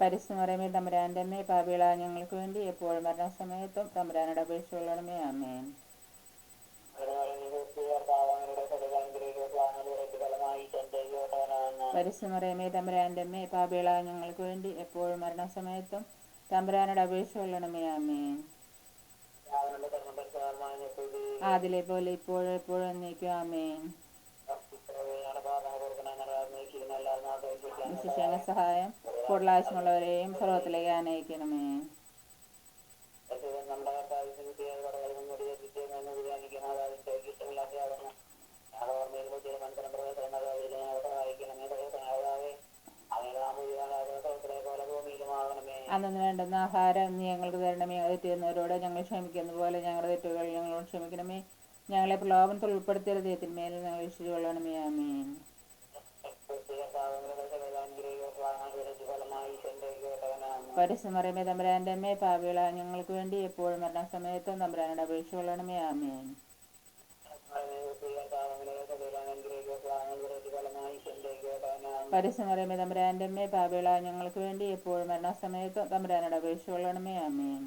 പരിശുദ്ധമറിയമേ തമ്പുരാന്റെ അമ്മേ, പാപികളായ ഞങ്ങൾക്ക് വേണ്ടി എപ്പോഴും മരണസമയത്തും തമ്പുരാനോട് അപേക്ഷിച്ചുകൊള്ളണമേ. ആമേൻ. പരിശുദ്ധമറിയമേ തമ്പുരാന്റെ അമ്മേ, പാപികളായ ഞങ്ങൾക്ക് വേണ്ടി എപ്പോഴും മരണസമയത്തും തമ്പുരാനോട് അപേക്ഷിച്ചുകൊള്ളണമേ. ആമേൻ. ആദിലെ പോലെ ഇപ്പോഴും എപ്പോഴും എന്നേക്കും. ആമേൻ. വിശിഷ്ട സഹായം കൂടുതൽ ആവശ്യമുള്ളവരെയും സ്വർഗ്ഗത്തിലേക്ക് ആനയിക്കണമേ. അന്നു വേണ്ടുന്ന ആഹാരം നീ ഞങ്ങൾക്ക് തരണമേ. തെറ്റുന്നവരോട് ഞങ്ങൾ ക്ഷമിക്കുന്ന പോലെ ഞങ്ങളുടെ തെറ്റുകൾ ഞങ്ങളോട് ക്ഷമിക്കണമേ. ഞങ്ങളെ പ്രലോഭനത്തിൽ ഉൾപ്പെടുത്തരുത്, തിന്മയിൽ ഞങ്ങൾ രക്ഷിച്ചുകൊള്ളണമേ. ആമേൻ. പരിശുദ്ധമറിയമേ തമ്പുരാന്റെ അമ്മേ, പാപികളായ ഞങ്ങൾക്ക് വേണ്ടി എപ്പോഴും മരണസമയത്തും തമ്പുരാനോട് അപേക്ഷിച്ചുകൊള്ളണമേ. ആമേൻ. പരിശുദ്ധമറിയമേ തമ്പുരാന്റെ അമ്മേ, പാപികളായ ഞങ്ങൾക്ക് വേണ്ടി എപ്പോഴും മരണസമയത്തും തമ്പുരാനോട് അപേക്ഷിച്ചുകൊള്ളണമേ. ആമേൻ.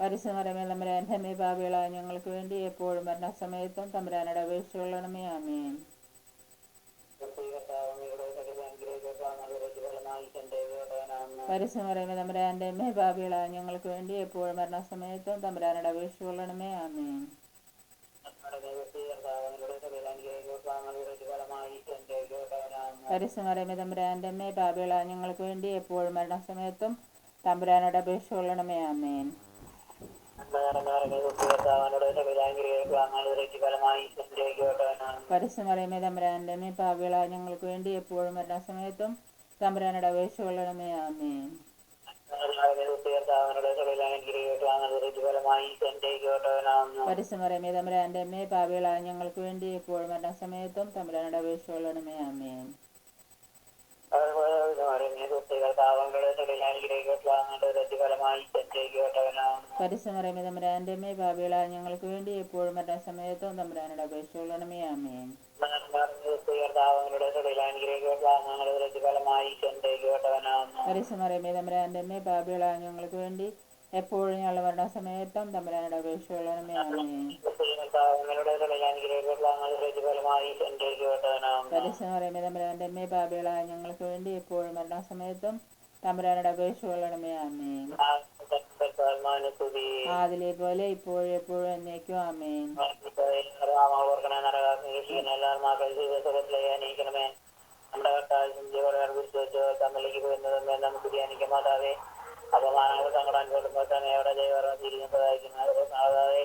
പരിശുദ്ധമറിയമേ തമ്പുരാന്റെ അമ്മേ, പാപികളായ ഞങ്ങൾക്ക് വേണ്ടി എപ്പോഴും മരണസമയത്തും തമ്പുരാനോട് അപേക്ഷിച്ചുകൊള്ളണമേ. ആമേൻ. പരിശുദ്ധമറിയമേ തമ്പുരാന്റെ അമ്മേ, പാപികളായ ഞങ്ങൾക്ക് വേണ്ടി എപ്പോഴും മരണസമയത്തും തമ്പുരാനോട് അപേക്ഷിച്ചുകൊള്ളണമേ. ആമേൻ. പരിശുദ്ധമറിയമേ തമ്പുരാന്റെ അമ്മേ, പാപികളായ ഞങ്ങൾക്ക് വേണ്ടി എപ്പോഴും മരണസമയത്തും തമ്പുരാനോട് അപേക്ഷിച്ചുകൊള്ളണമേ. ആമേൻ. പരിശുദ്ധമറിയമേ തമ്പുരാന്റെ അമ്മേ, പാപികളായ ഞങ്ങൾക്ക് വേണ്ടി എപ്പോഴും മരണസമയത്തും തമ്പുരാനോട് അപേക്ഷിച്ചുകൊള്ളണമേ. ആമേൻ. പരിശുദ്ധമറിയമേ തമ്പുരാന്റെ അമ്മേ, പാപികളായ ഞങ്ങൾക്ക് വേണ്ടി എപ്പോഴും മരണസമയത്തും തമ്പുരാനോട് അപേക്ഷിച്ചുകൊള്ളണമേ. ആമേൻ. പരിശുദ്ധമറിയമേ തമ്പുരാന്റെ അമ്മേ, പാപികളായ ഞങ്ങൾക്ക് വേണ്ടി എപ്പോഴും മരണസമയത്തും തമ്പുരാനോട് അപേക്ഷിച്ചുകൊള്ളണമേ. ആമേൻ. പരിശുദ്ധമറിയമേ തമ്പുരാന്റെ അമ്മേ, പാപികളായ ഞങ്ങൾക്ക് വേണ്ടി എപ്പോഴും ഞങ്ങളുടെ മരണസമയത്തും തമ്പുരാനോട് അപേക്ഷിച്ചുകൊള്ളണമേ. ആമേൻ. പരിശുദ്ധമറിയമേ തമ്പുരാന്റെ അമ്മേ, പാപികളായ ഞങ്ങൾക്ക് വേണ്ടി എപ്പോഴും മരണസമയത്തും തമ്പുരാനോട് അപേക്ഷിച്ചുകൊള്ളണമേ. ആമേൻ. ആദിലെ പോലെ ഇപ്പോഴും എപ്പോഴും എന്നേക്കും. ആമേൻ. നമ്മുടെ തമ്മിലേക്ക് പോയിരുന്നത് നമുക്ക് ധ്യാനിക്കും. മാതാവേ, അപമാനങ്ങൾ തങ്ങളുടെ അനുഭവപ്പെടുമ്പോൾ തന്നെ എവിടെ ദൈവം സഹായിക്കുന്നതാവേ,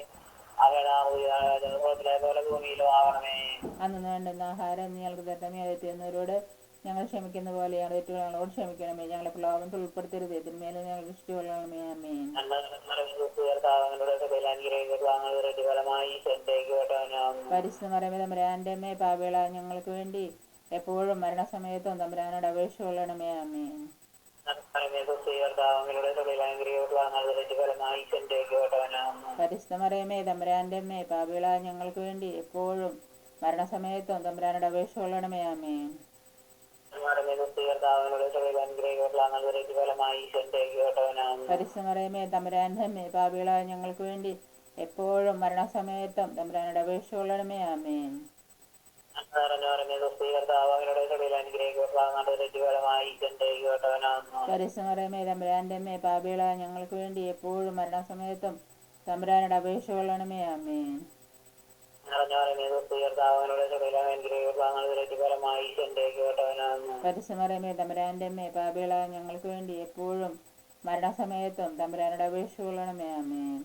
പോലെ ഭൂമിയിലും ആവണമേ. അന്ന് വേണ്ടുന്ന ആഹാരം നീങ്ങൾക്ക് തരണമേ. തെറ്റുന്നവരോട് ഞങ്ങൾ ക്ഷമിക്കുന്ന പോലെ ഞങ്ങളുടെ തെറ്റുകൾ ഞങ്ങളോട് ക്ഷമിക്കണമേ. ഞങ്ങളെ പ്രലോഭനത്തിൽ ഉൾപ്പെടുത്തരുത്, തിന്മേലും ഞങ്ങൾ രക്ഷിച്ചുകൊള്ളണമേ. ആമേൻ. പരിശുദ്ധമറിയമേ തമ്പുരാന്റെ അമ്മേ, പാപികളായ ഞങ്ങൾക്ക് വേണ്ടി എപ്പോഴും മരണസമയത്തും തമ്പുരാനോട് അപേക്ഷിച്ചുകൊള്ളണമേ. ആമേൻ. പരിശുദ്ധമറിയമേ തമ്പുരാന്റെ അമ്മേ, പാപികളായ ഞങ്ങൾക്ക് വേണ്ടി എപ്പോഴും മരണസമയത്തും തമ്പുരാനോട് അപേക്ഷിച്ചുകൊള്ളണമേ. ആമേൻ. പരിശുദ്ധമറിയമേ തമ്പുരാന്റെ അമ്മേ, പാപികളായ ഞങ്ങൾക്ക് വേണ്ടി എപ്പോഴും മരണസമയത്തും തമ്പുരാനോട് അപേക്ഷിച്ചുകൊള്ളണമേ. ആമേൻ. പരിശുദ്ധമറിയമേ തമ്പുരാന്റെ അമ്മേ, പാപികളായ ഞങ്ങൾക്ക് വേണ്ടി എപ്പോഴും മരണസമയത്തും തമ്പുരാനോട് അപേക്ഷിച്ചുകൊള്ളണമേ. ആമേൻ. പരിശുദ്ധമറിയമേ തമ്പുരാന്റെ അമ്മേ, പാപികളായ ഞങ്ങൾക്ക് വേണ്ടി എപ്പോഴും മരണസമയത്തും തമ്പുരാനോട് അപേക്ഷിച്ചുകൊള്ളണമേ. ആമേൻ.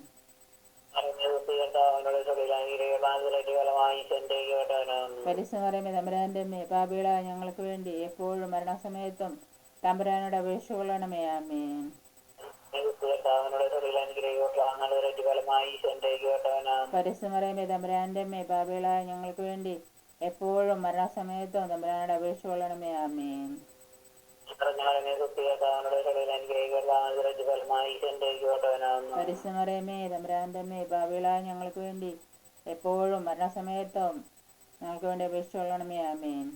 പരിശുദ്ധമറിയമേ തമ്പുരാന്റെ അമ്മേ, പാപികളായ ഞങ്ങൾക്ക് വേണ്ടി എപ്പോഴും മരണസമയത്തും തമ്പുരാനോട് അപേക്ഷിച്ചുകൊള്ളണമേ. ആമേൻ. പരിശുദ്ധമറിയമേ തമ്പുരാന്റെ അമ്മേ, പാപികളായ ഞങ്ങൾക്ക് വേണ്ടി എപ്പോഴും മരണസമയത്തും തമ്പുരാനോട് അപേക്ഷിച്ചുകൊള്ളണമേ. ആമേൻ. പരിശുദ്ധമറിയമേ തമ്പുരാന്റെ അമ്മേ, പാപികളായ ഞങ്ങൾക്ക് വേണ്ടി എപ്പോഴും മരണസമയത്തും ഞങ്ങൾക്ക് വേണ്ടി അപേക്ഷിച്ചുകൊള്ളണമേ. ആമേൻ.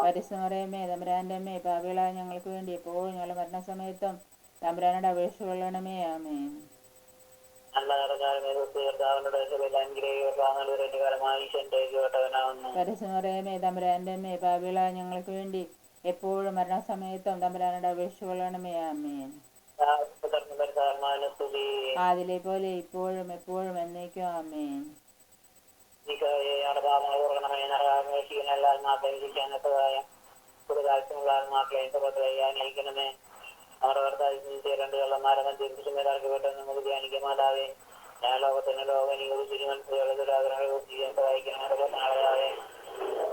പരിശുദ്ധമറിയമേ തമ്പുരാന്റെ അമ്മേ, പാപികളായ ഞങ്ങൾക്ക് വേണ്ടി എപ്പോഴും ഞങ്ങളുടെ മരണസമയത്തും തമ്പുരാനോട് അപേക്ഷിച്ചുകൊള്ളണമേ. ആമേൻ. പരിശുദ്ധമറിയമേ തമ്പുരാന്റെ അമ്മേ, പാപികളായ ഞങ്ങൾക്ക് വേണ്ടി എപ്പോഴും മരണസമയത്തും തമ്പുരാനോട് അപേക്ഷിച്ചുകൊള്ളണമേ. ആമേൻ. ആദിലെ പോലെ ഇപ്പോഴും എപ്പോഴും എന്നേക്കും. ആമേൻ. നമ്മുടെ ഭർത്താവിനെ രണ്ട് കള്ളന്മാരെ തിരിച്ചുമേലാക്കി വിട്ടെന്ന് നമുക്ക് ധ്യാനിക്കും മാതാവേ. ഞാൻ ലോകത്തിന് ലോകനികൾ തിരുമനസ്സുകളെ ചെയ്യാൻ സഹായിക്കണം. നാളെ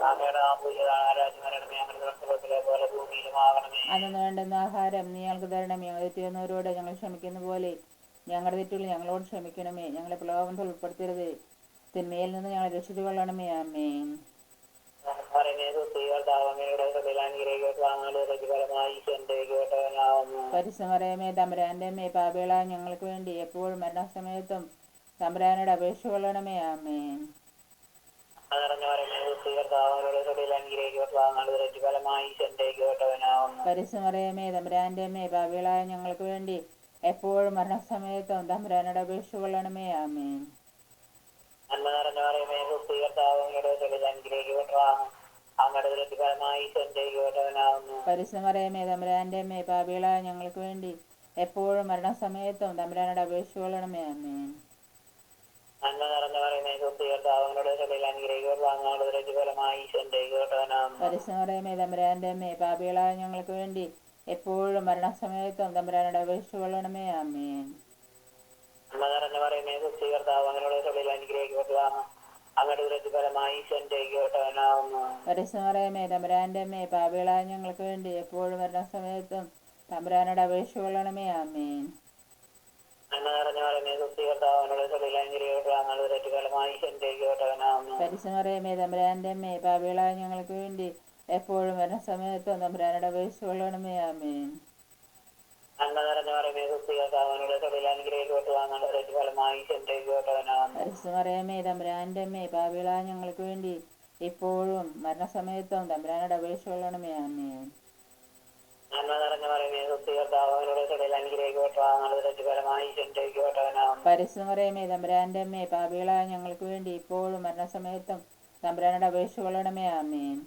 ആമയുടെ ആ പൂജ ആരാജ്യമരണമേ. അങ്ങനെ പോലെ ഭൂമിയിലും ആകണമേ. അന്നു വേണ്ടുന്ന ആഹാരം നീ ഞങ്ങൾക്ക് തരണമേ. ഞങ്ങൾ തെറ്റുന്നവരോട് ഞങ്ങൾ ക്ഷമിക്കുന്ന പോലെ ഞങ്ങളുടെ തെറ്റുകൾ ഞങ്ങളോട് ക്ഷമിക്കണമേ. ഞങ്ങളെ പ്രലോഭനത്തിൽ ഉൾപ്പെടുത്തരുത്, തിന്മയിൽ നിന്ന് ഞങ്ങളെ രക്ഷിച്ചു കൊള്ളണമേ. ആമേൻ. പരിശുദ്ധമറിയമേ തമ്പുരാന്റെ അമ്മേ, പാപികളായ ഞങ്ങൾക്ക് വേണ്ടി എപ്പോഴും മരണസമയത്തും തമ്പുരാനോട് അപേക്ഷിച്ചു കൊള്ളണമേ. ആമേൻ. പരിശുദ്ധമറിയമേ തമ്പുരാന്റെ അമ്മേ, പാപികളായ ഞങ്ങൾക്ക് വേണ്ടി എപ്പോഴും മരണസമയത്തും തമ്പുരാനോട് അപേക്ഷിച്ചു കൊള്ളണമേ. ആമേൻ. പരിശുദ്ധമറിയമേ തമ്പുരാന്റെ അമ്മേ, പാപികളായ ഞങ്ങൾക്ക് വേണ്ടി എപ്പോഴും മരണസമയത്തും തമ്പുരാനോട് അപേക്ഷിച്ചു കൊള്ളണമേ. ആമേൻ. പരിശുദ്ധമറിയമേ തമ്പുരാന്റെ അമ്മേ, പാപികളായ ഞങ്ങൾക്ക് വേണ്ടി എപ്പോഴും മരണസമയത്തും തമ്പുരാനോട് അപേക്ഷിച്ചു കൊള്ളണമേ. ആമേൻ. പരിശുദ്ധമറിയമേ തമ്പുരാന്റെ അമ്മേ, പാപികളായ ഞങ്ങൾക്ക് വേണ്ടി എപ്പോഴും മരണസമയത്തും തമ്പുരാനോട് അപേക്ഷിച്ചു കൊള്ളണമേ. ആമേൻ. പരിശുദ്ധമറിയമേ തമ്പുരാന്റെ അമ്മേ, പാപികളായ ഞങ്ങൾക്ക് വേണ്ടി എപ്പോഴും മരണസമയത്തും തമ്പുരാനോട് അപേക്ഷിച്ചു കൊള്ളണമേ. ആമേൻ. പരിശുദ്ധമറിയമേ തമ്പുരാന്റെ അമ്മേ, പാപികളായ ഞങ്ങൾക്ക് വേണ്ടി ഇപ്പോഴും മരണസമയത്തും തമ്പുരാനോട് അപേക്ഷിച്ചു കൊള്ളണമേ. ആമേൻ. പരിശുദ്ധമറിയമേ തമ്പുരാന്റെ അമ്മേ, പാപികളായ ഞങ്ങൾക്ക് വേണ്ടി ഇപ്പോഴും മരണസമയത്തും തമ്പുരാനോട് അപേക്ഷിച്ചു കൊള്ളണമേ. ആമേൻ.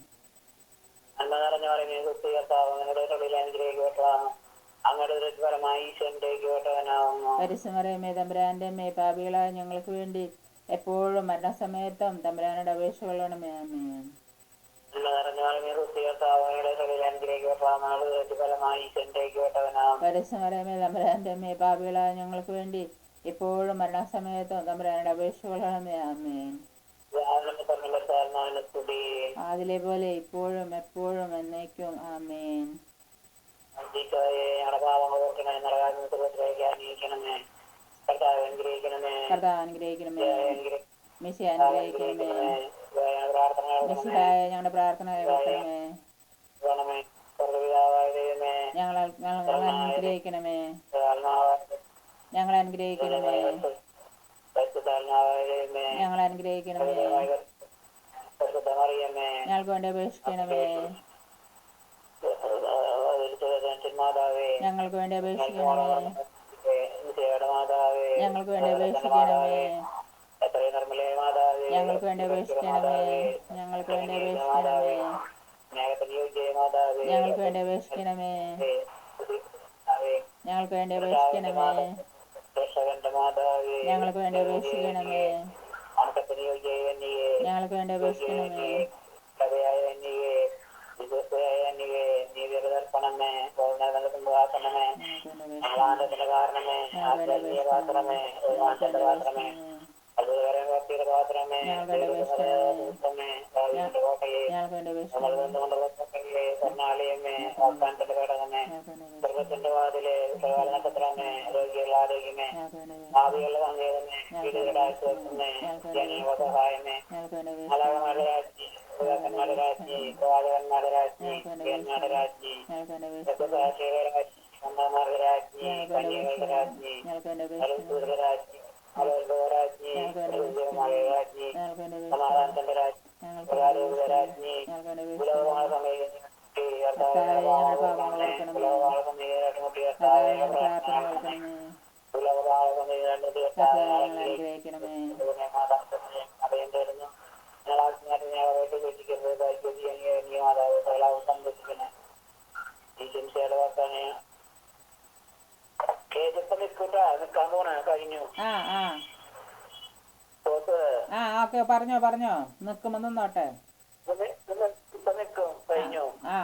പരിശുദ്ധമറിയമേ തമ്പുരാന്റെ അമ്മേ, പാപികളായ ഞങ്ങൾക്ക് വേണ്ടി എപ്പോഴും മരണസമയത്തും തമ്പുരാനോട് അപേക്ഷിച്ചു കൊള്ളണമേ. ആമേൻ. പരിശുദ്ധമറിയമേ തമ്പുരാന്റെ അമ്മേ, പാപികളായ ഞങ്ങൾക്ക് വേണ്ടി ഇപ്പോഴും മരണസമയത്തും തമ്പുരാനോട് അപേക്ഷിച്ചു കൊള്ളണമേ. ആമേൻ. ആദിലെ പോലെ ഇപ്പോഴും എപ്പോഴും എന്നേക്കും. ആമേൻ. കർത്താവ് അനുഗ്രഹിക്കണമേ. മിശിഹായെ അനുഗ്രഹിക്കണമേ. മിശിഹായെ ഞങ്ങളുടെ പ്രാർത്ഥന കേൾക്കണമേ. ഞങ്ങളെ അനുഗ്രഹിക്കണമേ. ഞങ്ങളെ അനുഗ്രഹിക്കണമേ. ഞങ്ങളെ അനുഗ്രഹിക്കണമേ. ഞങ്ങൾക്ക് വേണ്ടി അപേക്ഷിക്കണമേ. ഞങ്ങൾക്ക് വേണ്ടി അപേക്ഷിക്കണമേ. ഞങ്ങൾക്ക് വേണ്ടി അപേക്ഷിക്കണമേ. ഞങ്ങൾക്ക് വേണ്ടി അപേക്ഷിക്കണമേ. ഞങ്ങൾക്ക് വേണ്ടി അപേക്ഷിക്കണമേ. ഞങ്ങൾക്ക് വേണ്ടി അപേക്ഷിക്കണമേ. ഞങ്ങൾക്ക് വേണ്ടി അപേക്ഷിക്കണമേ. ഞങ്ങൾക്ക് വേണ്ടി അപേക്ഷിക്കണമേ. ഞങ്ങൾക്ക് വേണ്ടി അപേക്ഷിക്കണമേ. കർത്താവെ ഞങ്ങളുടെ പാപങ്ങൾ ഓർക്കണമേ. കർത്താവെ ഞങ്ങളുടെ പ്രാർത്ഥന കേൾക്കണമേ. കർത്താവെ ഞങ്ങളെ അനുഗ്രഹിക്കണമേ. കഴിഞ്ഞു. ആ ആ ആ ഓക്കെ, പറഞ്ഞോ നിക്കുമ്പോ നിന്നോട്ടെ. ഇപ്പൊ നിൽക്കും. കഴിഞ്ഞു. ആ